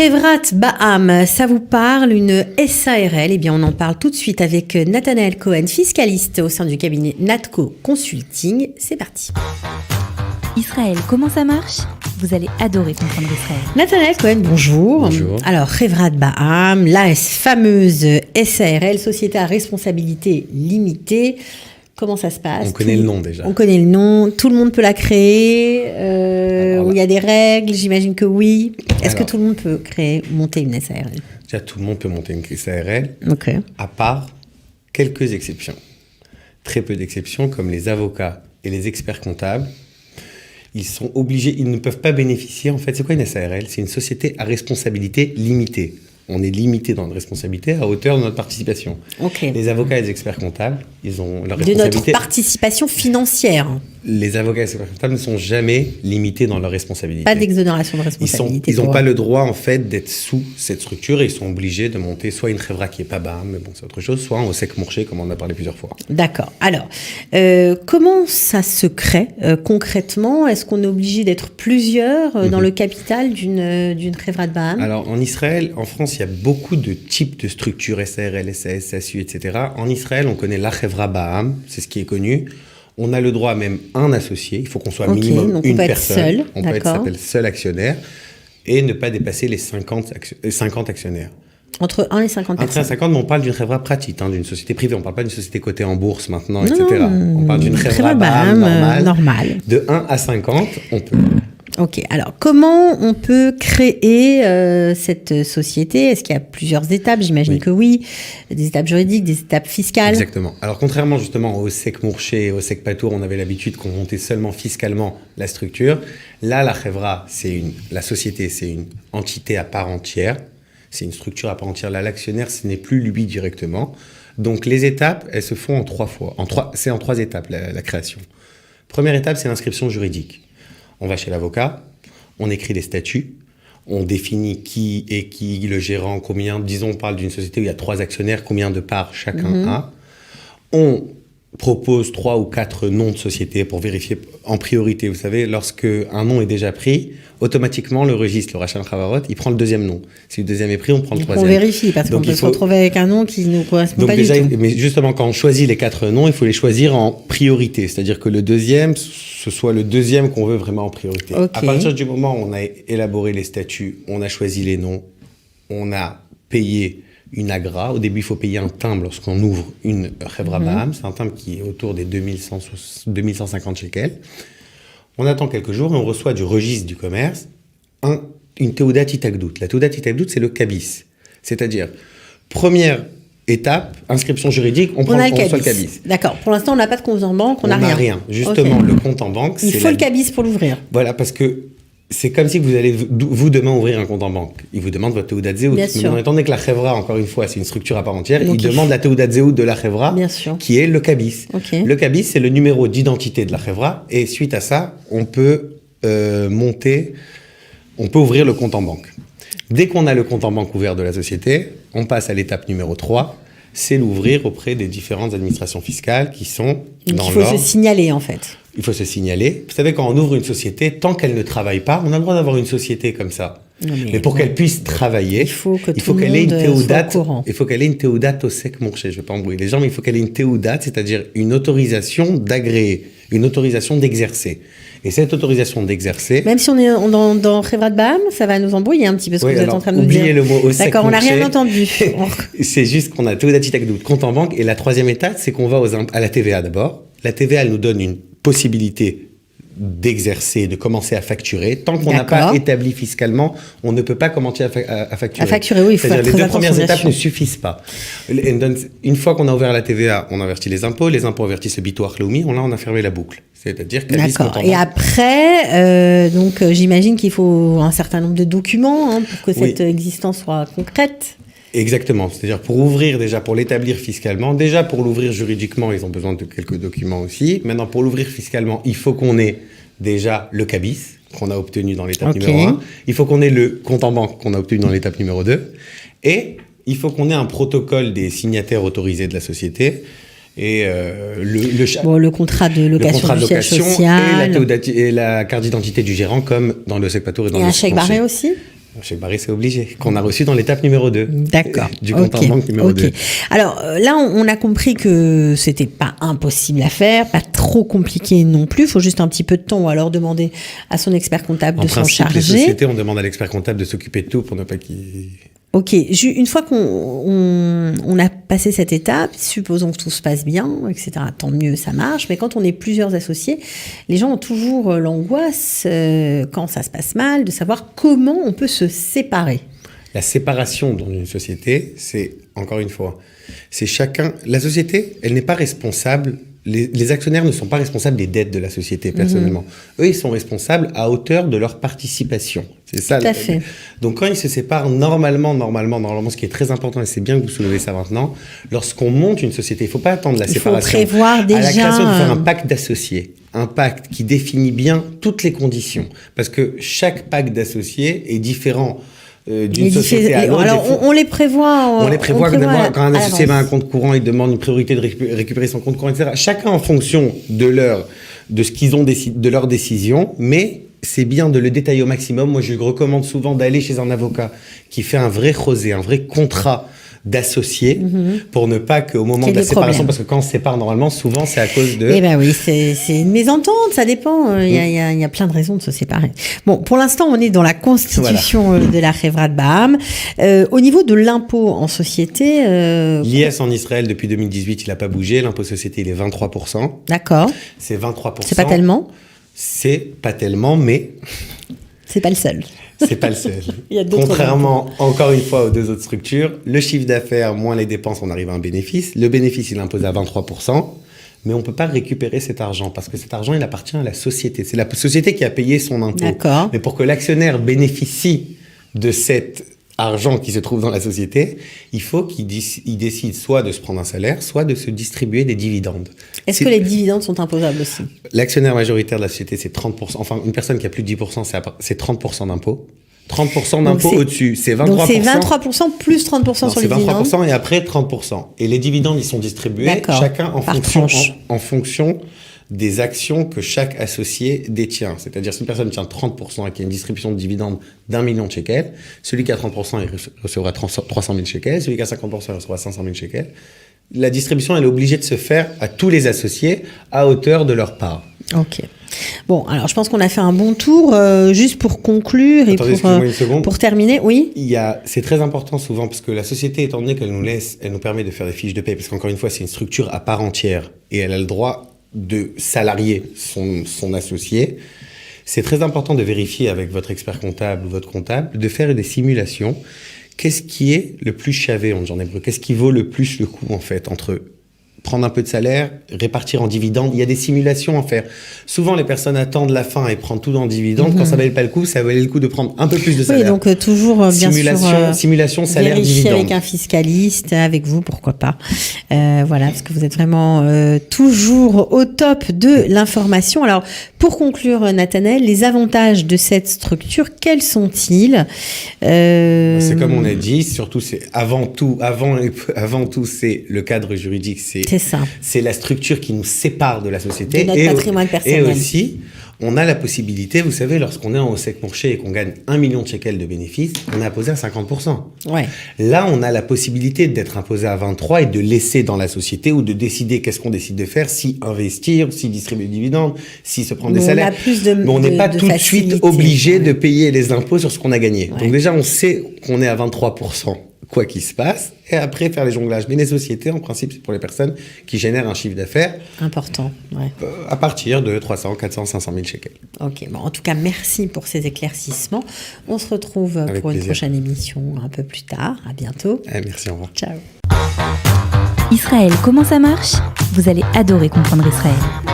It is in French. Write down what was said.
Chevrat Baham, ça vous parle, une SARL? Eh bien, on en parle tout de suite avec Nathanaël Cohen, fiscaliste au sein du cabinet Natco Consulting. C'est parti. Israël, comment ça marche? Vous allez adorer comprendre Israël. Nathanaël Cohen, bonjour. Bonjour. Alors, Chevrat Baham, la fameuse SARL, Société à responsabilité limitée. Comment ça se passe? On connaît le nom déjà. On connaît le nom. Tout le monde peut la créer. Il y a des règles, j'imagine que oui. Est-ce que tout le monde peut monter une SARL? Déjà, tout le monde peut monter une SARL, Ok. à part quelques exceptions. Très peu d'exceptions, comme les avocats et les experts comptables. Ils sont obligés, ils ne peuvent pas bénéficier. En fait, c'est quoi une SARL? C'est une société à responsabilité limitée. On est limité dans notre responsabilité à hauteur de notre participation. Ok. Les avocats et les experts comptables, ils ont leur De responsabilité. notre participation financière. Les avocats et les experts comptables ne sont jamais limités dans leur responsabilité. Pas d'exonération de responsabilité. Ils n'ont pas le droit, en fait, d'être sous cette structure et ils sont obligés de monter soit une chevra qui est pas bas, mais bon, c'est autre chose, soit un OSEC Mourché, comme on en a parlé plusieurs fois. D'accord. Alors, comment ça se crée concrètement? Est-ce qu'on est obligé d'être plusieurs dans le capital d'une chevra de Baham? Alors, en Israël, en France, il y a beaucoup de types de structures, SARL, SAS, SASU, etc. En Israël, on connaît la chevra Baham, c'est ce qui est connu. On a le droit à même un associé, il faut qu'on soit minimum donc une on peut personne. être seul, on peut être, d'accord. s'appelle seul actionnaire et ne pas dépasser les 50 actionnaires. Entre 1 et 50 Entre 1 et personnes. 50, mais on parle d'une chevra pratique, d'une société privée. On ne parle pas d'une société cotée en bourse maintenant, Non, etc. On parle d'une chevra chevra Baham Baham, normale. normale. De 1 à 50, on peut. Ok. Alors, comment on peut créer cette société? Est-ce qu'il y a plusieurs étapes? J'imagine Oui. que oui. Des étapes juridiques, des étapes fiscales. Exactement. Alors, contrairement justement au SEC Mourché et au SEC Patour, on avait l'habitude qu'on montait seulement fiscalement la structure. Là, la chevra, la société, c'est une entité à part entière. C'est une structure à part entière. Là, l'actionnaire, ce n'est plus lui directement. Donc, les étapes, elles se font en 3 fois. C'est en 3 étapes, la création. Première étape, c'est l'inscription juridique. On va chez l'avocat, on écrit les statuts, on définit qui est qui, le gérant, combien, disons, on parle d'une société où il y a 3 actionnaires, combien de parts chacun a. On propose 3 ou 4 noms de société pour vérifier en priorité. Vous savez, lorsque un nom est déjà pris, automatiquement, le registre, le Rachan Chavarot, il prend le deuxième nom. Si le deuxième est pris, on prend le troisième. On vérifie, parce qu'on Donc, peut se retrouver avec un nom qui ne nous correspond Donc pas déjà, du tout. mais justement, quand on choisit les 4 noms, il faut les choisir en priorité. C'est-à-dire que le deuxième, ce soit le deuxième qu'on veut vraiment en priorité. Ok. À partir du moment où on a élaboré les statuts, on a choisi les noms, on a payé une agra. Au début, il faut payer un timbre lorsqu'on ouvre une chevra Baham. C'est un timbre qui est autour des 2150 shekels. On attend quelques jours et on reçoit du registre du commerce une Teudat Itagdout. La Teudat Itagdout, c'est le cabis. C'est-à-dire, première étape, inscription juridique, on reçoit le cabis. D'accord. Pour l'instant, on n'a pas de compte en banque, on n'a rien. Justement, Ok. le compte en banque, Il faut le cabis pour l'ouvrir. Voilà, parce que c'est comme si vous allez, vous, demain, ouvrir un compte en banque. Il vous demande votre Teudat Zéhout. Bien Mais sûr. étant donné que la chevra, encore une fois, c'est une structure à part entière, Donc, il demande la Teudat Zéhout de la chevra, Bien sûr. qui est le cabis. Ok. Le cabis, c'est le numéro d'identité de la chevra, et suite à ça, on peut ouvrir le compte en banque. Dès qu'on a le compte en banque ouvert de la société, on passe à l'étape numéro 3, c'est l'ouvrir auprès des différentes administrations fiscales qui sont Donc, dans il faut l'ordre. se signaler, en fait. Il faut se signaler. Vous savez, quand on ouvre une société, tant qu'elle ne travaille pas, on a le droit d'avoir une société comme ça. Non, mais pour qu'elle puisse travailler, il faut que tout le qu'elle ait une monde soit théodat. au courant. Il faut qu'elle ait une théodat au sec mourché. Je ne vais pas embrouiller les gens, mais il faut qu'elle ait une théodat, c'est-à-dire une autorisation d'agréer, une autorisation d'exercer. Et cette autorisation d'exercer. Même si on est dans Chevrat Baham, ça va nous embrouiller un petit peu ce que vous êtes en train de nous dire. Oubliez le mot au sec. D'accord, on n'a rien mourché. entendu. C'est juste qu'on a théodat itagdout, compte en banque. Et la troisième étape, c'est qu'on va à la TVA d'abord. La TVA, elle nous donne une possibilité d'exercer, de commencer à facturer. Tant qu'on n'a pas établi fiscalement, on ne peut pas commencer à facturer. À facturer, oui, il faut faire C'est-à-dire très les 2 premières attention, bien étapes sûr. ne suffisent pas. Une fois qu'on a ouvert la TVA, on avertit les impôts avertissent le bitoir Leumi, là on a fermé la boucle. C'est-à-dire qu'elle D'accord. Et après, donc j'imagine qu'il faut un certain nombre de documents pour que cette existence soit concrète. Exactement. C'est-à-dire pour ouvrir déjà, pour l'établir fiscalement, déjà pour l'ouvrir juridiquement, ils ont besoin de quelques documents aussi. Maintenant, pour l'ouvrir fiscalement, il faut qu'on ait déjà le cabis qu'on a obtenu dans l'étape numéro 1. Il faut qu'on ait le compte en banque qu'on a obtenu dans l'étape numéro 2. Et il faut qu'on ait un protocole des signataires autorisés de la société. Et le contrat de location du siège social. Et la carte d'identité du gérant, comme dans le SEC Patour et dans le un chèque barré aussi. Chèque barré, c'est obligé, qu'on a reçu dans l'étape numéro 2. D'accord. Du compte en banque numéro 2. Alors là, on a compris que c'était pas impossible à faire, pas trop compliqué non plus. Il faut juste un petit peu de temps ou alors demander à son expert comptable de s'en charger. Les sociétés, on demande à l'expert comptable de s'occuper de tout pour ne pas qu'il... Ok, une fois qu'on a passé cette étape, supposons que tout se passe bien, etc., tant mieux, ça marche, mais quand on est plusieurs associés, les gens ont toujours l'angoisse, quand ça se passe mal, de savoir comment on peut se séparer. La séparation dans une société, c'est, encore une fois, c'est chacun... La société, elle n'est pas responsable... Les actionnaires ne sont pas responsables des dettes de la société, personnellement. Eux, ils sont responsables à hauteur de leur participation. C'est ça. Tout à fait. Donc, quand ils se séparent, normalement, ce qui est très important, et c'est bien que vous soulevez ça maintenant, lorsqu'on monte une société, il ne faut pas attendre la séparation. Il faut prévoir déjà... À la création, de faire un pacte d'associés. Un pacte qui définit bien toutes les conditions. Parce que chaque pacte d'associés est différent d'une société à l'autre. Alors, on les prévoit. On les prévoit quand un associé a un compte courant, il demande une priorité de récupérer son compte courant, etc. Chacun en fonction de ce qu'ils ont de leur décision, mais c'est bien de le détailler au maximum. Moi, je recommande souvent d'aller chez un avocat qui fait un vrai josé, un vrai contrat d'associés pour ne pas qu'au moment de la séparation, parce que quand on se sépare normalement, souvent c'est à cause de... Eh ben oui, c'est une mésentente, ça dépend. Il y a plein de raisons de se séparer. Bon, pour l'instant, on est dans la constitution de la Chevra de Baham. Au niveau de l'impôt en société... L'IS en Israël, depuis 2018, il n'a pas bougé. L'impôt société, il est 23%. D'accord. C'est 23%. C'est pas tellement. C'est pas tellement, mais... C'est pas le seul. C'est pas le seul. Il y a d'autres Contrairement, encore une fois, aux deux autres structures, le chiffre d'affaires moins les dépenses, on arrive à un bénéfice. Le bénéfice, il est imposé à 23%, mais on ne peut pas récupérer cet argent parce que cet argent, il appartient à la société. C'est la société qui a payé son impôt. D'accord. Mais pour que l'actionnaire bénéficie de cet argent qui se trouve dans la société, il faut qu'il décide soit de se prendre un salaire, soit de se distribuer des dividendes. Est-ce que les dividendes sont imposables aussi ? L'actionnaire majoritaire de la société, c'est 30%. Enfin, une personne qui a plus de 10%, c'est 30% d'impôt. 30% d'impôt au-dessus, c'est 23%. Donc c'est 23% plus 30% sur les dividendes. C'est 23% et après 30%. Et les dividendes, ils sont distribués chacun en fonction des actions que chaque associé détient. C'est-à-dire, si une personne tient 30% et qu'il y a une distribution de dividendes d'1 million de shekels, celui qui a 30%, il recevra 300 000 shekels, celui qui a 50%, il recevra 500 000 shekels. La distribution, elle est obligée de se faire à tous les associés à hauteur de leur part. Ok. Bon, alors je pense qu'on a fait un bon tour. Juste pour conclure et pour terminer, oui. C'est très important souvent parce que la société, étant donné qu'elle nous permet de faire des fiches de paie, parce qu'encore une fois, c'est une structure à part entière et elle a le droit de salarier son associé. C'est très important de vérifier avec votre expert comptable ou votre comptable, de faire des simulations. Qu'est-ce qui est le plus chavé en hébreu ? Qu'est-ce qui vaut le plus le coup, en fait, entre prendre un peu de salaire, répartir en dividendes? Il y a des simulations à faire. Souvent, les personnes attendent la fin et prennent tout dans le dividende. Quand ça valait pas le coup, ça valait le coup de prendre un peu plus de salaire. Oui, donc toujours, bien sûr, simulation salaire vérifier dividende. avec un fiscaliste, avec vous, pourquoi pas. Voilà, parce que vous êtes vraiment toujours au top de l'information. Alors, pour conclure, Nathanaël, les avantages de cette structure, quels sont-ils ? C'est comme on a dit, surtout, c'est avant tout, c'est le cadre juridique, c'est ça. C'est la structure qui nous sépare de la société. De notre patrimoine personnel. Et aussi, on a la possibilité, vous savez, lorsqu'on est en Osek Morché et qu'on gagne 1 million de shekels de bénéfices, on est imposé à 50%. Ouais. Là, on a la possibilité d'être imposé à 23% et de laisser dans la société ou de décider qu'est-ce qu'on décide de faire, si investir, si distribuer des dividendes, si se prendre des salaires. Mais on n'est pas tout de suite obligé de payer les impôts sur ce qu'on a gagné. Ouais. Donc déjà, on sait qu'on est à 23%. Quoi qu'il se passe, et après faire les jonglages. Mais les sociétés, en principe, c'est pour les personnes qui génèrent un chiffre d'affaires important, à partir de 300, 400, 500 000 shekels. Ok, bon, en tout cas, merci pour ces éclaircissements. On se retrouve avec pour une prochaine émission un peu plus tard. À bientôt. Merci, au revoir. Ciao. Israël, comment ça marche ? Vous allez adorer comprendre Israël.